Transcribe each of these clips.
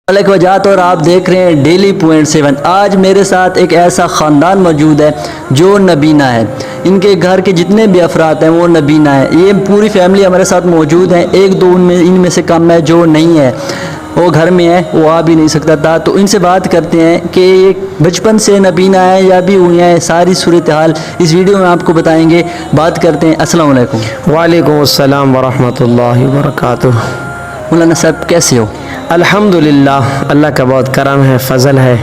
अलग वजात और आप देख रहे हैं डेली पॉइंट 7। आज मेरे साथ एक ऐसा ख़ानदान मौजूद है जो नबीना है। इनके घर के जितने भी अफराद हैं वो नबीना है। ये पूरी फैमिली हमारे साथ मौजूद हैं। एक दो इनमें से कम है जो नहीं है, वो घर में है, वो आ भी नहीं सकता था। तो इनसे बात करते हैं कि ये बचपन से नबीना है या भी हुई हैं, सारी सूरत हाल इस वीडियो में आपको बताएंगे। बात करते हैं। अस्सलाम वालेकुम। वालेकुम अस्सलाम वरहमतुल्लाहि वबरकातुह। मौलाना साहब कैसे हो? अल्हम्दुलिल्लाह, अल्लाह का बहुत करम है, फ़ज़ल है।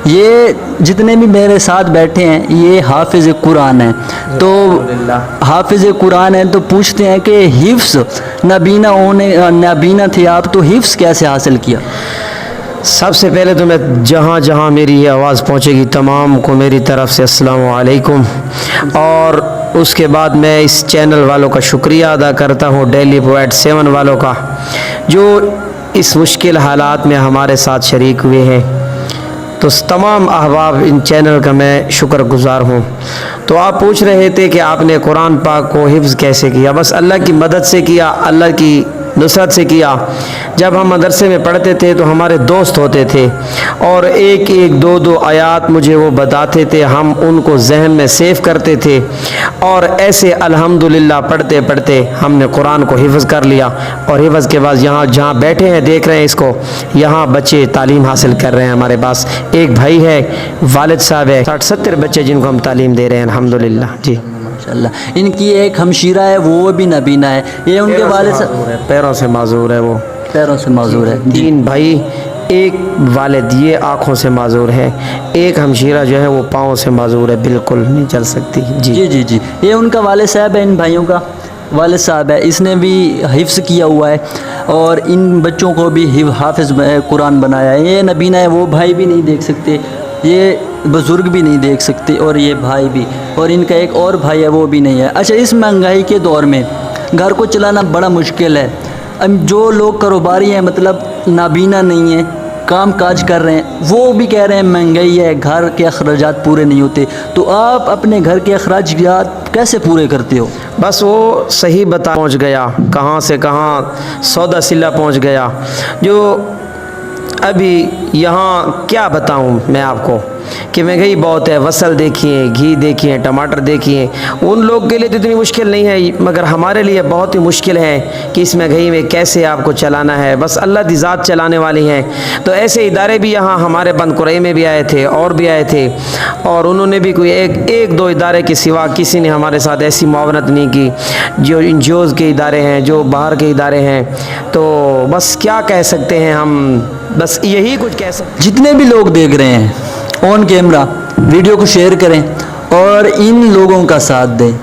ये जितने भी मेरे साथ बैठे हैं ये हाफिज़ कुरान है। तो हाफिज़ कुरान है तो पूछते हैं कि हिफ्स नबीना थे आप, तो हिफ्स कैसे हासिल किया? सबसे पहले तो मैं जहाँ जहाँ मेरी ये आवाज़ पहुँचेगी तमाम को मेरी तरफ़ से अस्सलामु अलैकुम। और उसके बाद मैं इस चैनल वालों का शुक्रिया अदा करता हूँ, डेली पॉइंट 7 वालों का, जो इस मुश्किल हालात में हमारे साथ शरीक हुए हैं। तो तमाम अहबाब इन चैनल का मैं शुक्रगुज़ार हूँ। तो आप पूछ रहे थे कि आपने कुरान पाक को हिफ्ज़ कैसे किया? बस अल्लाह की मदद से किया, अल्लाह की नुसरत से किया। जब हम मदरसे में पढ़ते थे तो हमारे दोस्त होते थे और एक एक दो दो आयात मुझे वो बताते थे, हम उनको जहन में सेव करते थे और ऐसे अल्हम्दुलिल्लाह पढ़ते पढ़ते हमने कुरान को हिफ्ज़ कर लिया। और हिफ्ज़ के बाद यहाँ जहाँ बैठे हैं देख रहे हैं इसको, यहाँ बच्चे तालीम हासिल कर रहे हैं। हमारे पास एक भाई है, वालिद साहब है, 60-70 बच्चे जिनको हम तालीम दे रहे हैं अल्हम्दुलिल्लाह जी। माशाअल्लाह। इनकी एक हमशीरा है, वो भी नबीना है। ये उनके वालिद पैरों से माजूर है, वो पैरों से माजूर है। 3 भाई, एक वालिद ये आँखों से माजूर है, एक हमशीरा जो है वो पाँव से माजूर है, बिल्कुल नहीं चल सकती जी। जी जी जी। ये उनका वालिद साहब है, इन भाइयों का वालिद साहब है, इसने भी हिफ्ज़ किया हुआ है और इन बच्चों को भी हाफिज़ कुरान बनाया है। ये नबीना है, वो भाई भी नहीं देख सकते, ये बुज़ुर्ग भी नहीं देख सकते और ये भाई भी, और इनका एक और भाई है वो भी नहीं है। अच्छा, इस महंगाई के दौर में घर को चलाना बड़ा मुश्किल है। अब जो लोग कारोबारी हैं, मतलब नाबीना नहीं है, काम काज कर रहे हैं, वो भी कह रहे हैं महंगाई है, घर के अखराजात पूरे नहीं होते। तो आप अपने घर के अखराजात कैसे पूरे करते हो? बस वो सही बता पहुँच गया, कहाँ से कहाँ सौदा सिला पहुँच गया। जो अभी यहाँ क्या बताऊँ मैं आपको कि महंगाई बहुत है। वसल देखिए, घी देखिए, टमाटर देखिए। उन लोग के लिए तो इतनी मुश्किल नहीं है, मगर हमारे लिए बहुत ही मुश्किल है कि इस महंगाई में कैसे आपको चलाना है। बस अल्लाह दी ज़ात चलाने वाली हैं। तो ऐसे इदारे भी यहाँ हमारे बंदकुरई में भी आए थे और भी आए थे, और उन्होंने भी कोई एक दो इदारे के सिवा किसी ने हमारे साथ ऐसी मुआवनत नहीं की। जो NGOs के इदारे हैं, जो बाहर के इदारे हैं, तो बस क्या कह सकते हैं हम, बस यही कुछ कह सकते। जितने भी लोग देख रहे हैं ऑन कैमरा वीडियो को शेयर करें और इन लोगों का साथ दें।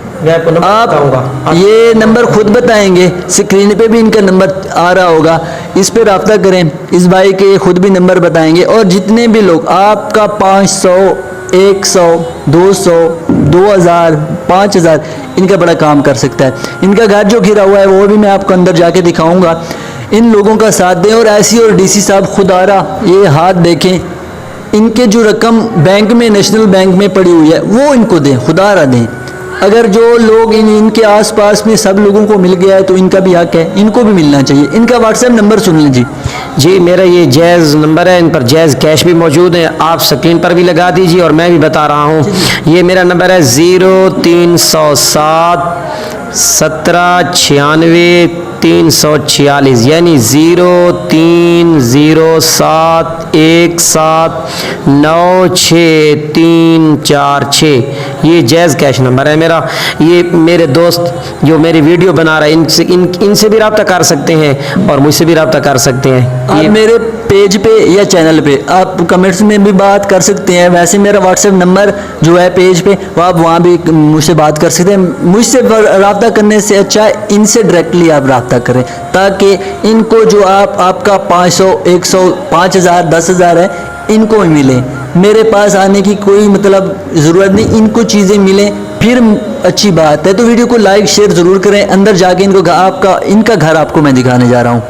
आप ये नंबर खुद बताएंगे, स्क्रीन पे भी इनका नंबर आ रहा होगा, इस पे रब्ता करें। इस भाई के खुद भी नंबर बताएंगे। और जितने भी लोग आपका 500, 100, 200, 2000, 5000 इनका बड़ा काम कर सकता है। इनका घर जो घिरा हुआ है वो भी मैं आपको अंदर जाके दिखाऊंगा। इन लोगों का साथ दें। और ऐसी और DC साहब खुद आ रहा, ये हाथ देखें, इनके जो रकम बैंक में, नेशनल बैंक में पड़ी हुई है वो इनको दें, खुदा रहा दें। अगर जो लोग इनके आसपास में सब लोगों को मिल गया है तो इनका भी हक है, इनको भी मिलना चाहिए। इनका WhatsApp नंबर सुन लीजिए जी। मेरा ये जैज़ नंबर है, इन पर जैज़ कैश भी मौजूद है, आप स्क्रीन पर भी लगा दीजिए और मैं भी बता रहा हूँ। ये मेरा नंबर है 0307 1796 346, यानी 03071796 ये जैज़ कैश नंबर है मेरा। ये मेरे दोस्त जो मेरी वीडियो बना रहा है, इनसे भी रब्ता कर सकते हैं और मुझसे भी रब्ता कर सकते हैं। ये मेरे पेज पे या चैनल पे आप कमेंट्स में भी बात कर सकते हैं। वैसे मेरा WhatsApp नंबर जो है पेज पे, वो आप वहाँ भी मुझसे बात कर सकते हैं। मुझसे रब्ता करने से अच्छा इनसे डायरेक्टली आप रब्ता करें, ताकि इनको जो आपका 500, 100, 5000, 10,000 है, इनको भी मिले। मेरे पास आने की कोई मतलब ज़रूरत नहीं, इनको चीज़ें मिलें फिर अच्छी बात है। तो वीडियो को लाइक शेयर ज़रूर करें। अंदर जाके इनका घर आपको मैं दिखाने जा रहा हूँ।